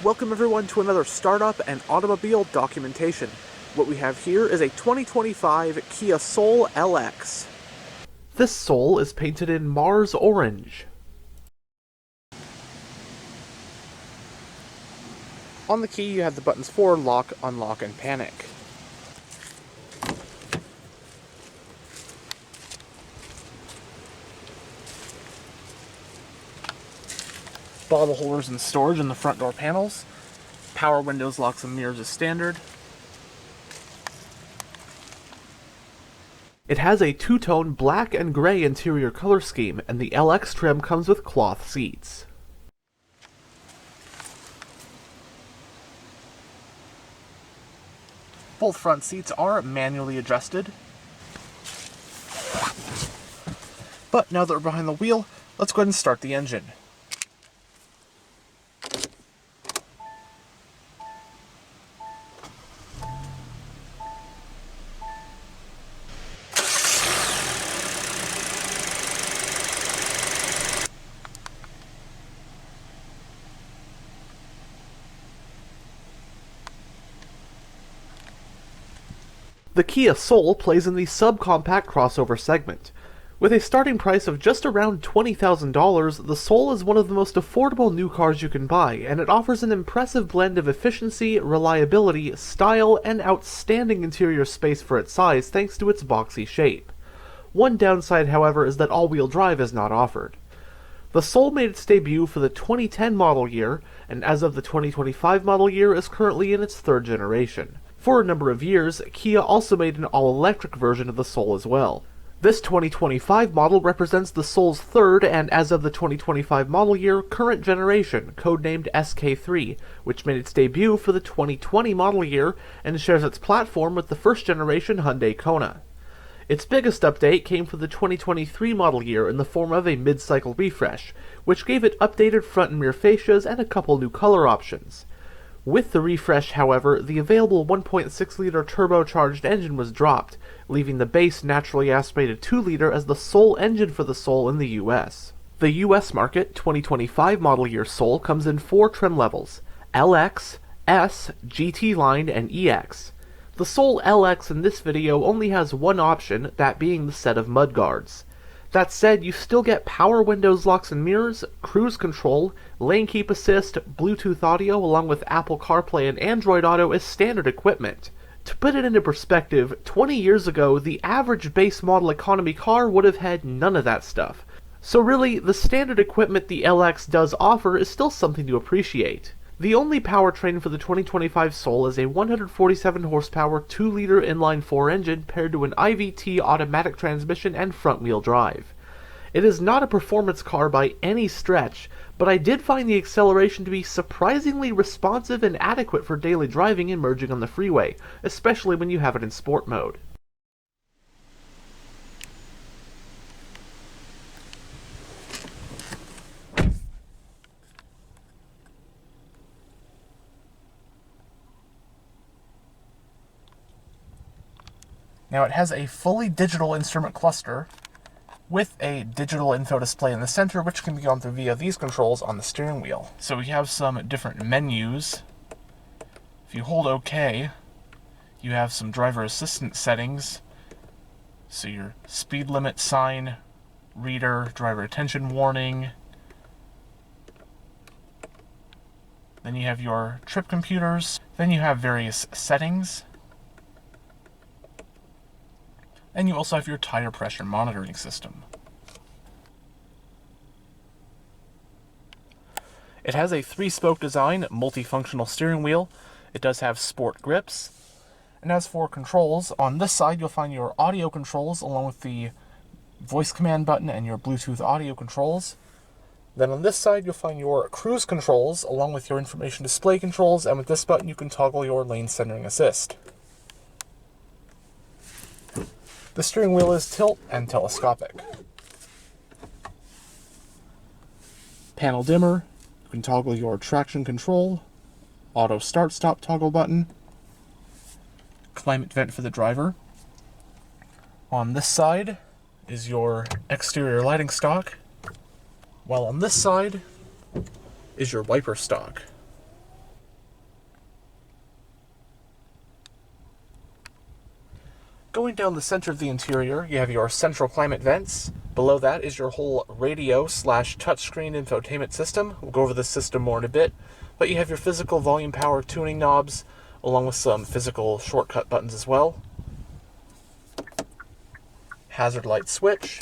Welcome everyone to another startup and automobile documentation. What we have here is a 2025 Kia Soul LX. This Soul is painted in Mars Orange. On the key you have the buttons for lock, unlock, and panic. Bottle holders and storage in the front door panels. Power windows, locks, and mirrors is standard. It has a two-tone black and gray interior color scheme, and the LX trim comes with cloth seats. Both front seats are manually adjusted. But now that we're behind the wheel, let's go ahead and start the engine. The Kia Soul plays in the subcompact crossover segment. With a starting price of just around $20,000, the Soul is one of the most affordable new cars you can buy, and it offers an impressive blend of efficiency, reliability, style, and outstanding interior space for its size thanks to its boxy shape. One downside, however, is that all-wheel drive is not offered. The Soul made its debut for the 2010 model year, and as of the 2025 model year is currently in its third generation. For a number of years, Kia also made an all-electric version of the Soul as well. This 2025 model represents the Soul's third and, as of the 2025 model year, current generation, codenamed SK3, which made its debut for the 2020 model year and shares its platform with the first generation Hyundai Kona. Its biggest update came for the 2023 model year in the form of a mid-cycle refresh, which gave it updated front and rear fascias and a couple new color options. With the refresh, however, the available 1.6-liter turbocharged engine was dropped, leaving the base naturally aspirated 2-liter as the sole engine for the Soul in the US. The US market 2025 model year Soul comes in 4 trim levels: LX, S, GT Line, and EX. The Soul LX in this video only has one option, that being the set of mudguards. That said, you still get power windows, locks and mirrors, cruise control, lane keep assist, Bluetooth audio, along with Apple CarPlay and Android Auto as standard equipment. To put it into perspective, 20 years ago, the average base model economy car would have had none of that stuff. So really, the standard equipment the LX does offer is still something to appreciate. The only powertrain for the 2025 Soul is a 147 horsepower 2-liter inline-4 engine paired to an IVT automatic transmission and front-wheel drive. It is not a performance car by any stretch, but I did find the acceleration to be surprisingly responsive and adequate for daily driving and merging on the freeway, especially when you have it in sport mode. Now it has a fully digital instrument cluster with a digital info display in the center, which can be gone through via these controls on the steering wheel. So we have some different menus. If you hold OK, you have some driver assistance settings. So your speed limit sign, reader, driver attention warning. Then you have your trip computers. Then you have various settings. And you also have your tire pressure monitoring system. It has a 3-spoke design, multifunctional steering wheel. It does have sport grips. And as for controls, on this side you'll find your audio controls along with the voice command button and your Bluetooth audio controls. Then on this side you'll find your cruise controls along with your information display controls, and with this button you can toggle your lane centering assist. The steering wheel is tilt and telescopic. Panel dimmer, you can toggle your traction control, auto start-stop toggle button, climate vent for the driver. On this side is your exterior lighting stock, while on this side is your wiper stock. Going down the center of the interior, you have your central climate vents. Below that is your whole radio/touchscreen infotainment system. We'll go over this system more in a bit. But you have your physical volume power tuning knobs, along with some physical shortcut buttons as well. Hazard light switch.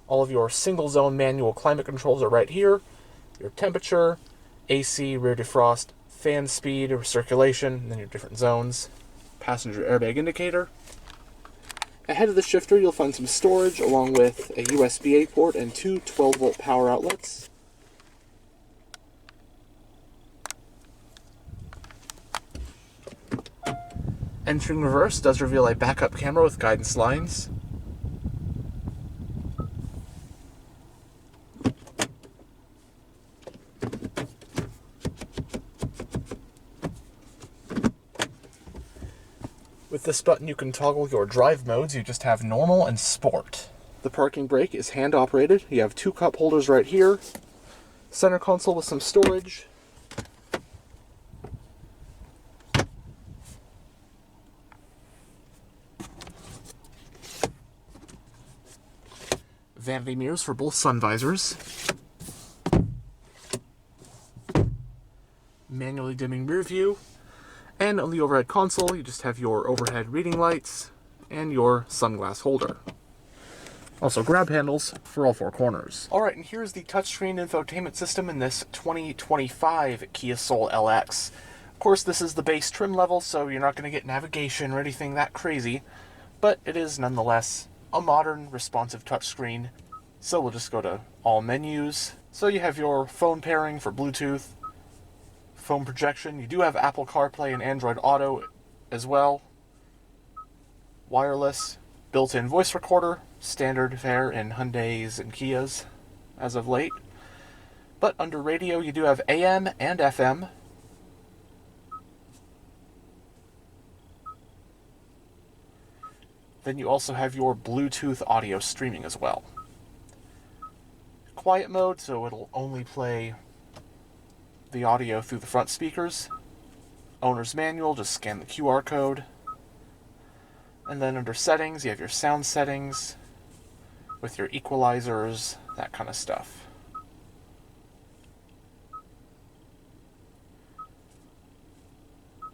All of your single zone manual climate controls are right here. Your temperature, AC, rear defrost, fan speed, circulation, and then your different zones. Passenger airbag indicator. Ahead of the shifter, you'll find some storage along with a USB-A port and two 12-volt power outlets. Entering reverse does reveal a backup camera with guidance lines. With this button you can toggle your drive modes. You just have normal and sport. The parking brake is hand operated. You have two cup holders right here. Center console with some storage. Vanity mirrors for both sun visors. Manually dimming rear view. And on the overhead console, you just have your overhead reading lights and your sunglass holder. Also grab handles for all four corners. Alright, and here's the touchscreen infotainment system in this 2025 Kia Soul LX. Of course, this is the base trim level, so you're not going to get navigation or anything that crazy, but it is nonetheless a modern, responsive touchscreen. So we'll just go to all menus. So you have your phone pairing for Bluetooth, phone projection. You do have Apple CarPlay and Android Auto as well. Wireless, built-in voice recorder, standard fare in Hyundais and Kias as of late. But under radio you do have AM and FM. Then you also have your Bluetooth audio streaming as well. Quiet mode, so it'll only play the audio through the front speakers. Owner's manual, just scan the QR code. And then under settings, you have your sound settings with your equalizers, that kind of stuff.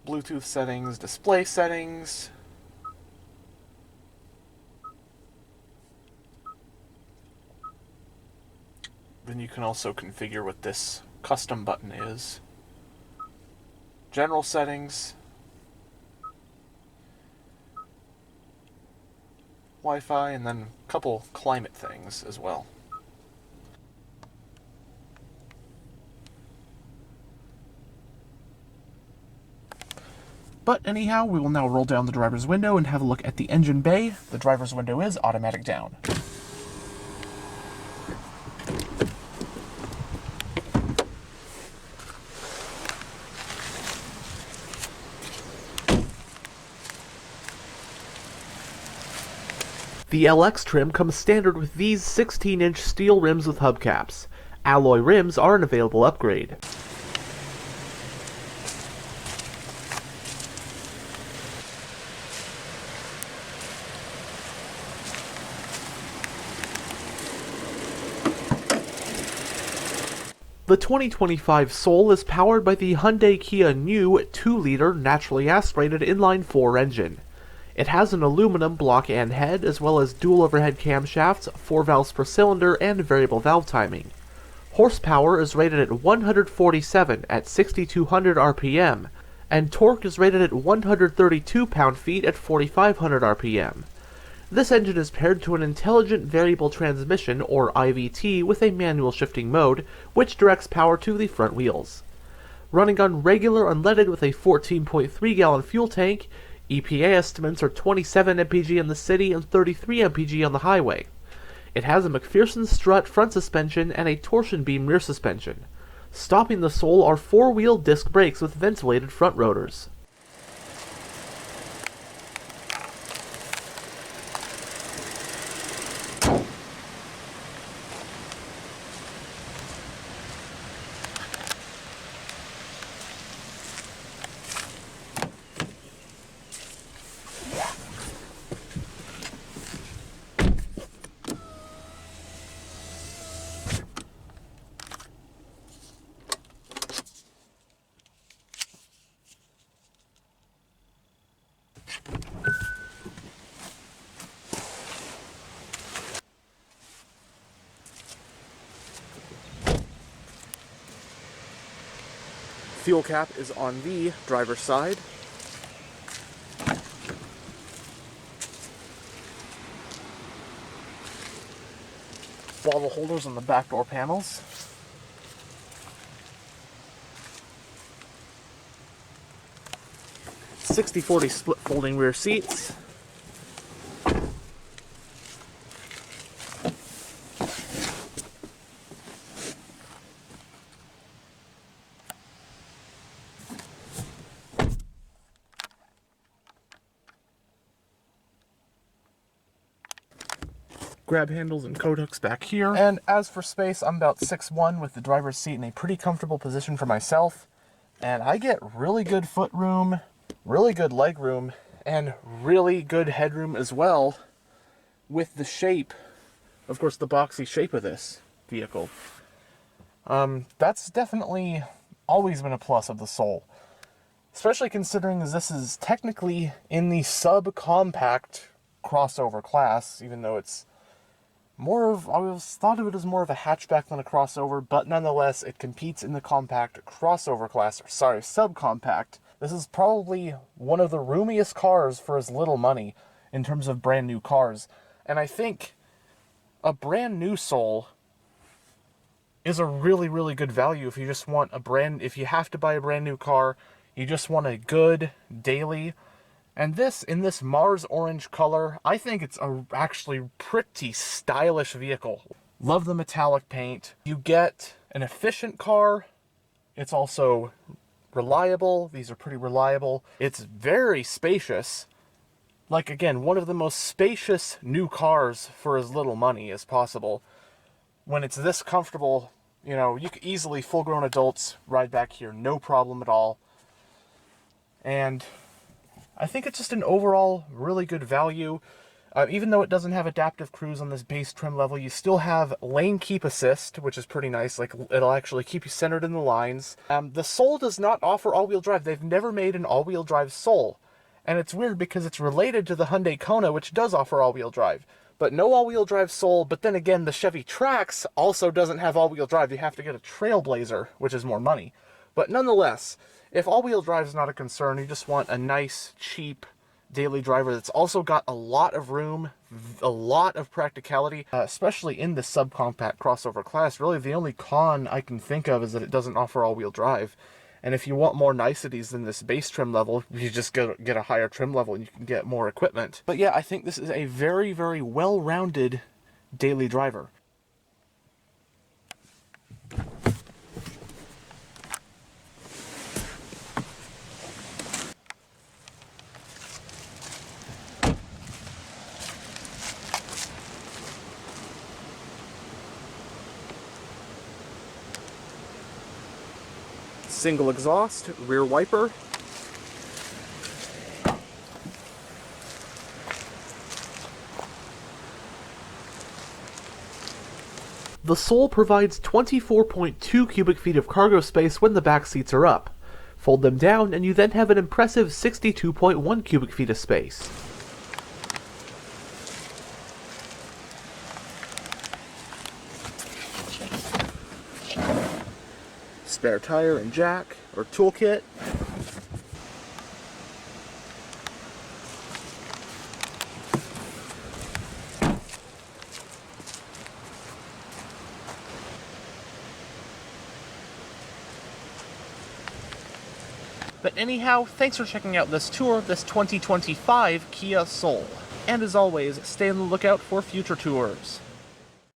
Bluetooth settings, display settings. Then you can also configure what this custom button is. General settings. Wi-Fi, and then a couple climate things as well. But anyhow, we will now roll down the driver's window and have a look at the engine bay. The driver's window is automatic down. The LX trim comes standard with these 16-inch steel rims with hubcaps. Alloy rims are an available upgrade. The 2025 Soul is powered by the Hyundai Kia new 2-liter naturally aspirated inline-4 engine. It has an aluminum block and head, as well as dual overhead camshafts, 4 valves per cylinder, and variable valve timing. Horsepower is rated at 147 at 6,200 RPM, and torque is rated at 132 pound-feet at 4,500 RPM. This engine is paired to an intelligent variable transmission, or IVT, with a manual shifting mode, which directs power to the front wheels. Running on regular unleaded with a 14.3-gallon fuel tank, EPA estimates are 27 mpg in the city and 33 mpg on the highway. It has a McPherson strut front suspension and a torsion beam rear suspension. Stopping the Soul are 4-wheel disc brakes with ventilated front rotors. Fuel cap is on the driver's side. Bottle holders on the back door panels. 60/40 split folding rear seats. Grab handles and coat hooks back here. And as for space, I'm about 6'1" with the driver's seat in a pretty comfortable position for myself. And I get really good foot room, really good leg room, and really good headroom as well with the shape, of course, the boxy shape of this vehicle. That's definitely always been a plus of the Soul. Especially considering this is technically in the subcompact crossover class, even though it's more of, I always thought of it as more of a hatchback than a crossover, but nonetheless, it competes in the compact crossover class, or sorry, subcompact. This is probably one of the roomiest cars for as little money in terms of brand new cars. And I think a brand new Soul is a really, really good value if you just want if you have to buy a brand new car, you just want a good daily. And this, in this Mars orange color, I think it's a actually pretty stylish vehicle. Love the metallic paint. You get an efficient car. It's also reliable. These are pretty reliable. It's very spacious. Like, again, one of the most spacious new cars for as little money as possible. When it's this comfortable, you know, you could easily, full-grown adults, ride back here, no problem at all. And I think it's just an overall really good value. Even though it doesn't have adaptive cruise on this base trim level, you still have lane keep assist, which is pretty nice. Like, it'll actually keep you centered in the lines. The Soul does not offer all-wheel drive. They've never made an all-wheel drive Soul. And it's weird because it's related to the Hyundai Kona, which does offer all-wheel drive. But no all-wheel drive Soul. But then again, the Chevy Trax also doesn't have all-wheel drive. You have to get a Trailblazer, which is more money. But nonetheless, if all-wheel drive is not a concern, you just want a nice, cheap daily driver that's also got a lot of room, a lot of practicality, especially in the subcompact crossover class. Really, the only con I can think of is that it doesn't offer all-wheel drive. And if you want more niceties than this base trim level, you just get a higher trim level and you can get more equipment. But yeah, I think this is a very, very well-rounded daily driver. Single exhaust, rear wiper. The Soul provides 24.2 cubic feet of cargo space when the back seats are up. Fold them down and you then have an impressive 62.1 cubic feet of space. Spare tire and jack, or toolkit. But anyhow, thanks for checking out this tour of this 2025 Kia Soul. And as always, stay on the lookout for future tours.